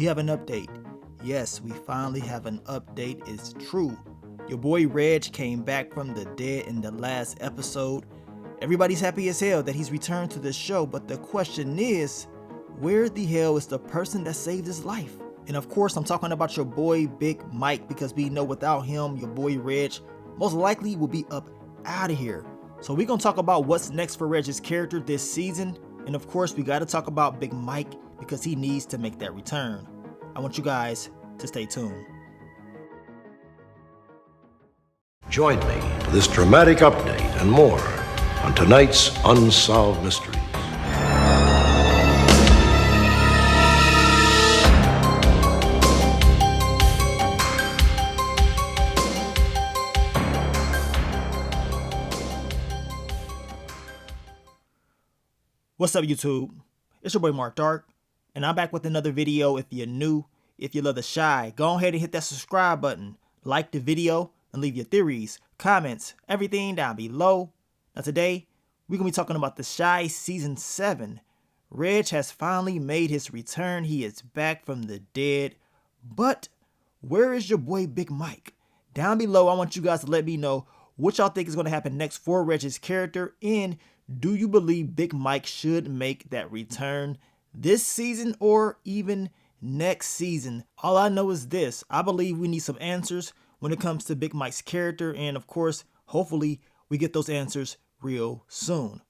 we have an update. Yes, we finally have an update. It's true. Your boy Reg came back from the dead in the last episode. Everybody's happy as hell that he's returned to the show, but the question is, where the hell is the person that saved his life? And of course, I'm talking about your boy Big Mike, because we know without him, your boy Reg most likely will be up out of here. So we're gonna talk about what's next for Reg's character this season. And of course, we gotta talk about Big Mike because he needs to make that return. I want you guys to stay tuned. Join me for this dramatic update and more on tonight's Unsolved Mysteries. What's up, YouTube? It's your boy Mark Dark, and I'm back with another video. If you're new, if you love the Shy, go ahead and hit that subscribe button, like the video, and leave your theories, comments, everything down below. Now today, we're going to be talking about the Shy Season 7. Reg has finally made his return. He is back from the dead. But where is your boy Big Mike? Down below, I want you guys to let me know what y'all think is going to happen next for Reg's character, and do you believe Big Mike should make that return this season or even next season? All I know is this: I believe we need some answers when it comes to Big Mike's character, and of course, hopefully we get those answers real soon.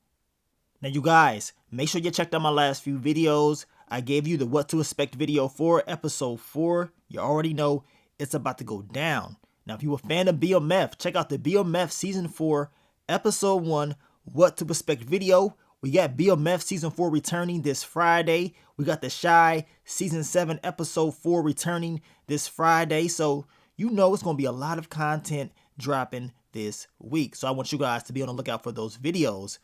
Now you guys, make sure you checked out my last few videos. I gave you the what to expect video for episode 4. You already know it's about to go down. Now if you're a fan of BMF, check out the BMF season 4 episode 1 what to expect video. We got BMF season 4 returning this Friday. We got the Shy season 7 episode 4 returning this Friday. So you know it's going to be a lot of content dropping this week. So I want you guys to be on the lookout for those videos.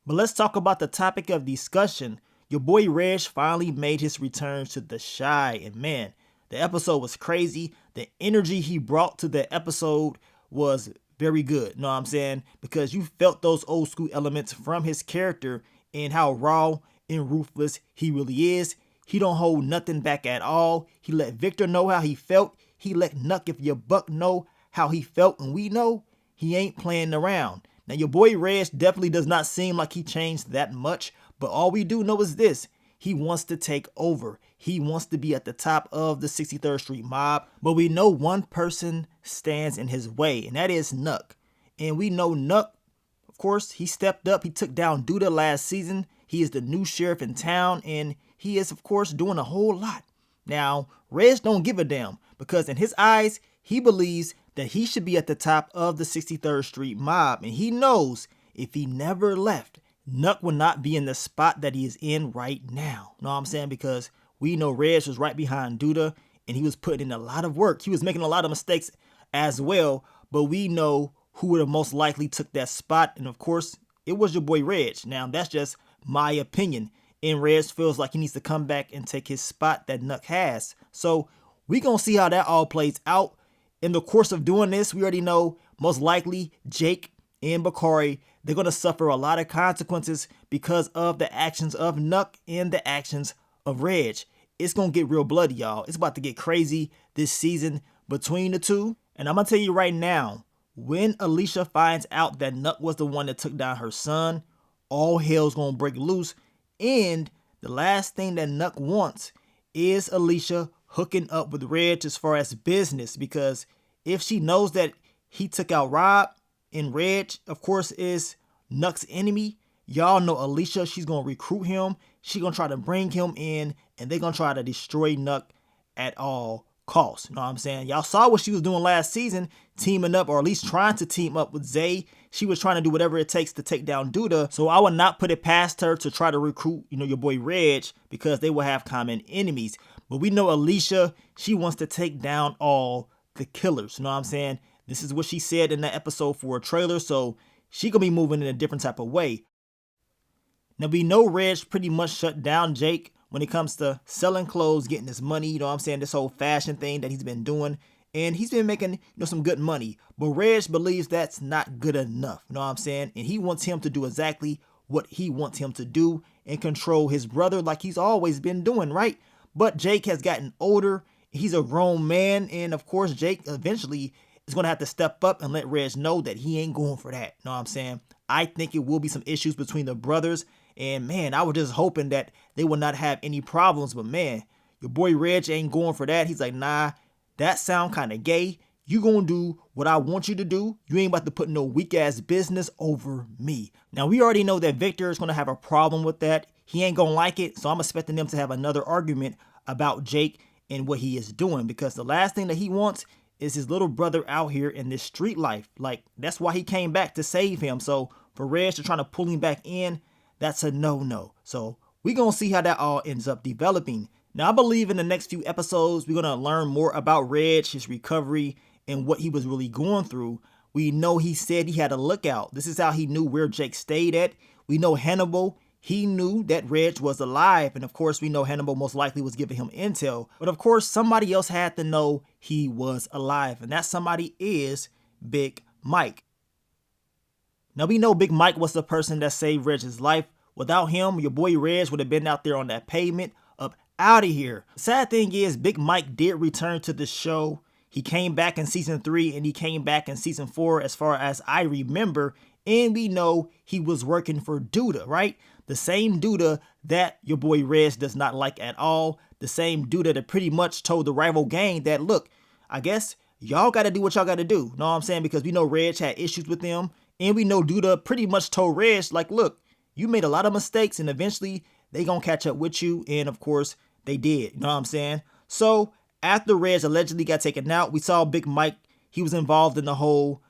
But let's talk about the topic of discussion. Your boy Reg finally made his return to the Shy, and man, the episode was crazy. The energy he brought to the episode was very good, you know what I'm saying? Because you felt those old school elements from his character and how raw and ruthless he really is. He don't hold nothing back at all. He let Victor know how he felt. He let Nuck If Your Buck know how he felt, and we know he ain't playing around. Now your boy Reg definitely does not seem like he changed that much, but all we do know is this: he wants to take over. He wants to be at the top of the 63rd Street mob. But we know one person stands in his way, and that is Nuck. And we know Nuck, of course, he stepped up. He took down Duda last season. He is the new sheriff in town, and he is, of course, doing a whole lot. Now, Reg don't give a damn, because in his eyes, he believes that he should be at the top of the 63rd Street mob. And he knows if he never left, Nuck will not be in the spot that he is in right now. Know what I'm saying? Because we know Reg was right behind Duda, and he was putting in a lot of work. He was making a lot of mistakes as well, but we know who would have most likely took that spot. And of course, it was your boy Reg. Now, that's just my opinion. And Reg feels like he needs to come back and take his spot that Nuck has. So we gonna see how that all plays out. In the course of doing this, we already know most likely Jake and Bakari, they're going to suffer a lot of consequences because of the actions of Nuck and the actions of Reg. It's going to get real bloody, y'all. It's about to get crazy this season between the two. And I'm going to tell you right now, when Alicia finds out that Nuck was the one that took down her son, all hell's going to break loose. And the last thing that Nuck wants is Alicia hooking up with Reg as far as business, because if she knows that he took out Rob, and Reg, of course, is Nuck's enemy, y'all know Alicia, she's going to recruit him. She's going to try to bring him in, and they're going to try to destroy Nuck at all costs. You know what I'm saying? Y'all saw what she was doing last season, teaming up, or at least trying to team up with Zay. She was trying to do whatever it takes to take down Duda. So I would not put it past her to try to recruit, your boy Reg, because they will have common enemies. But we know Alicia, she wants to take down all the killers. You know what I'm saying? This is what she said in that episode 4 trailer, so she gonna be moving in a different type of way. Now we know Reg pretty much shut down Jake when it comes to selling clothes, getting his money, you know what I'm saying, this whole fashion thing that he's been doing. And he's been making, some good money. But Reg believes that's not good enough, you know what I'm saying? And he wants him to do exactly what he wants him to do and control his brother like he's always been doing, right? But Jake has gotten older. He's a grown man. And of course, Jake eventually is going to have to step up and let Reg know that he ain't going for that. Know what I'm saying? I think it will be some issues between the brothers. And man, I was just hoping that they will not have any problems. But man, your boy Reg ain't going for that. He's like, nah, that sound kind of gay. You gonna do what I want you to do. You ain't about to put no weak ass business over me. Now we already know that Victor is gonna have a problem with that. He ain't gonna like it. So I'm expecting them to have another argument about Jake and what he is doing, because the last thing that he wants is his little brother out here in this street life. Like, that's why he came back, to save him. So for Reg to try to pull him back in, that's a no-no. So we gonna see how that all ends up developing. Now I believe in the next few episodes, we're gonna learn more about Reg, his recovery, and what he was really going through. We know he said he had a lookout. This is how he knew where Jake stayed at. We know Hannibal, he knew that Reg was alive. And of course, we know Hannibal most likely was giving him intel. But of course, somebody else had to know he was alive. And that somebody is Big Mike. Now we know Big Mike was the person that saved Reg's life. Without him, your boy Reg would have been out there on that pavement, up out of here. The sad thing is, Big Mike did return to the show. He came back in season 3 and he came back in season 4 as far as I remember. And we know he was working for Duda, right? The same Duda that your boy Reg does not like at all. The same Duda that pretty much told the rival gang that, look, I guess y'all got to do what y'all got to do. Know what I'm saying? Because we know Reg had issues with them. And we know Duda pretty much told Reg, like, look, you made a lot of mistakes and eventually they gonna catch up with you. And of course they did. You know what I'm saying? So after Reg allegedly got taken out, we saw Big Mike. He was involved in the whole,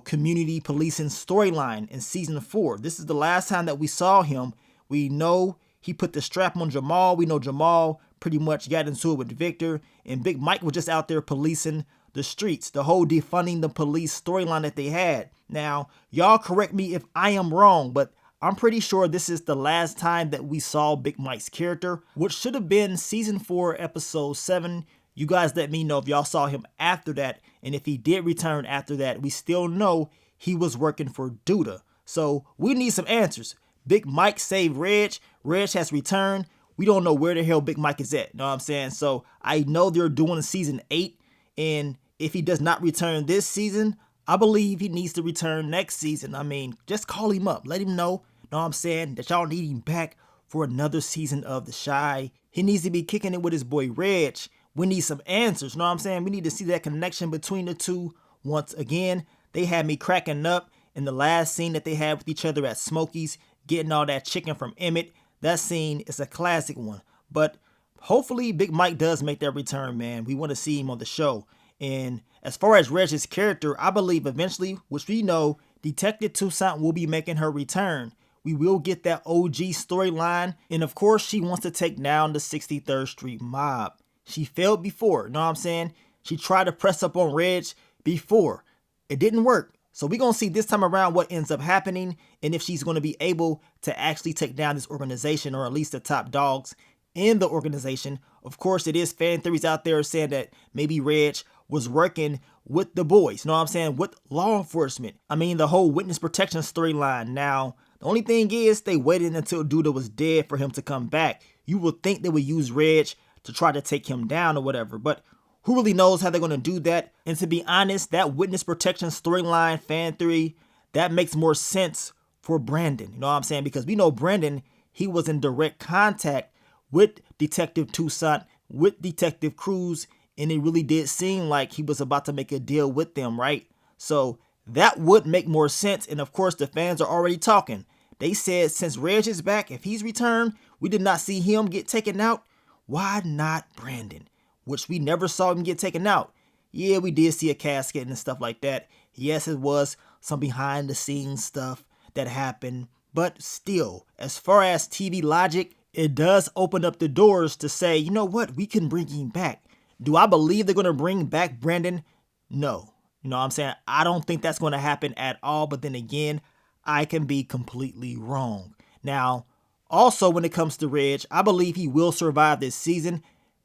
community policing storyline in season 4. This is the last time that we saw him. We know he put the strap on Jamal. We know Jamal pretty much got into it with Victor. And Big Mike was just out there policing the streets. The whole defunding the police storyline that they had. Now, y'all correct me if I am wrong, but I'm pretty sure this is the last time that we saw Big Mike's character, which should have been season 4, episode 7. You guys let me know if y'all saw him after that. And if he did return after that, we still know he was working for Duda. So we need some answers. Big Mike saved Reg. Reg has returned. We don't know where the hell Big Mike is at. Know what I'm saying? So I know they're doing season 8. And if he does not return this season, I believe he needs to return next season. I mean, just call him up. Let him know what I'm saying, that y'all need him back for another season of The Chi. He needs to be kicking it with his boy Reg. We need some answers. Know what I'm saying? We need to see that connection between the two once again. They had me cracking up in the last scene that they had with each other at Smokey's, getting all that chicken from Emmett. That scene is a classic one. But hopefully Big Mike does make that return, man. We want to see him on the show. And as far as Reg's character, I believe eventually, which we know, Detective Toussaint will be making her return. We will get that OG storyline. And of course, she wants to take down the 63rd Street mob. She failed before, know what I'm saying? She tried to press up on Reg before. It didn't work. So we're going to see this time around what ends up happening and if she's going to be able to actually take down this organization, or at least the top dogs in the organization. Of course, it is fan theories out there saying that maybe Reg was working with the boys, know what I'm saying, with law enforcement. I mean, the whole witness protection storyline. Now, the only thing is they waited until Duda was dead for him to come back. You would think they would use Reg to try to take him down or whatever, but who really knows how they're going to do that? And to be honest, that witness protection storyline fan theory, that makes more sense for Brandon. You know what I'm saying? Because we know Brandon, he was in direct contact with Detective Toussaint, with Detective Cruz, and it really did seem like he was about to make a deal with them, right? So that would make more sense. And of course, the fans are already talking. They said since Reg is back, if he's returned, we did not see him get taken out. Why not Brandon? Which we never saw him get taken out. Yeah, we did see a casket and stuff like that. Yes, it was some behind the scenes stuff that happened. But still, as far as TV logic, it does open up the doors to say, you know what, we can bring him back. Do I believe they're going to bring back Brandon? No. You know what I'm saying? I don't think that's going to happen at all. But then again, I can be completely wrong. Now, also, when it comes to Reg, I believe he will survive this season.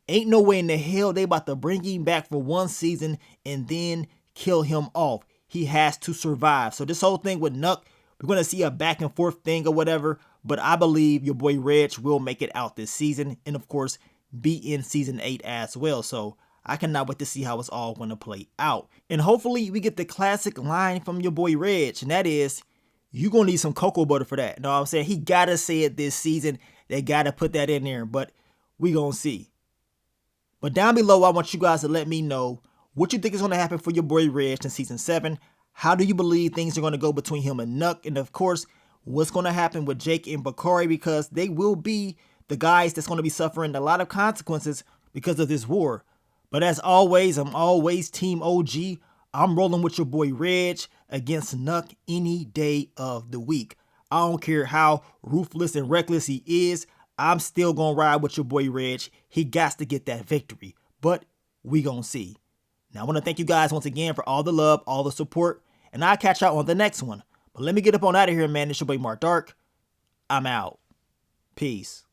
Ain't no way in the hell they about to bring him back for one season and then kill him off. He has to survive. So this whole thing with Nuck, we're going to see a back and forth thing or whatever. But I believe your boy Reg will make it out this season. And of course, be in season 8 as well. So I cannot wait to see how it's all going to play out. And hopefully we get the classic line from your boy Reg, and that is, you going to need some cocoa butter for that. You know what I'm saying? He got to say it this season. They got to put that in there, but we going to see. But down below, I want you guys to let me know what you think is going to happen for your boy Reg in season 7. How do you believe things are going to go between him and Nuck? And of course, what's going to happen with Jake and Bakari, because they will be the guys that's going to be suffering a lot of consequences because of this war. But as always, I'm always Team OG. I'm rolling with your boy Reg against Nuck any day of the week. I don't care how ruthless and reckless he is. I'm still going to ride with your boy Reg. He got to get that victory. But we going to see. Now, I want to thank you guys once again for all the love, all the support, and I'll catch y'all on the next one. But let me get up on out of here, man. It's your boy Mark Dark. I'm out. Peace.